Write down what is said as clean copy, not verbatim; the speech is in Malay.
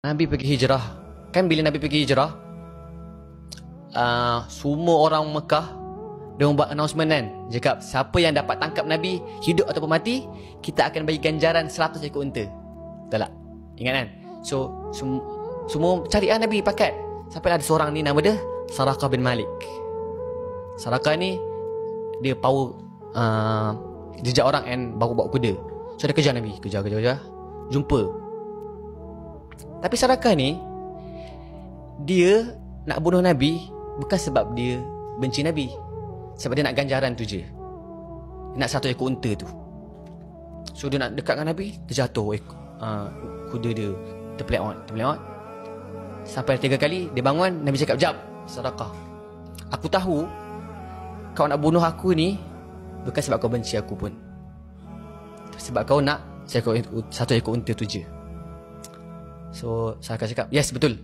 Nabi pergi hijrah. Kan bila Nabi pergi hijrah, semua orang Mekah dia buat announcement kan, cakap siapa yang dapat tangkap Nabi hidup ataupun mati, kita akan bagi ganjaran 100 ekor unta. Betul tak? Ingat kan? So semua cari Nabi pakat. Sampai ada seorang ni nama dia Sarakah bin Malik. Sarakah ni dia power jejak orang and bawa kuda. So dia kejar Nabi, kejar. Jumpa. Tapi Sarakah ni dia nak bunuh Nabi bukan sebab dia benci Nabi, sebab dia nak ganjaran tu je. Dia nak 100 ekor unta tu. So dia nak dekat dengan Nabi, terjatuh kuda dia, terpeleot. Sampai 3 kali dia bangun, Nabi cakap, "Jap, Sarakah. Aku tahu kau nak bunuh aku ni bukan sebab kau benci aku pun. Sebab kau nak 1 ekor unta tu je." So Sarakah cakap, "Yes, betul.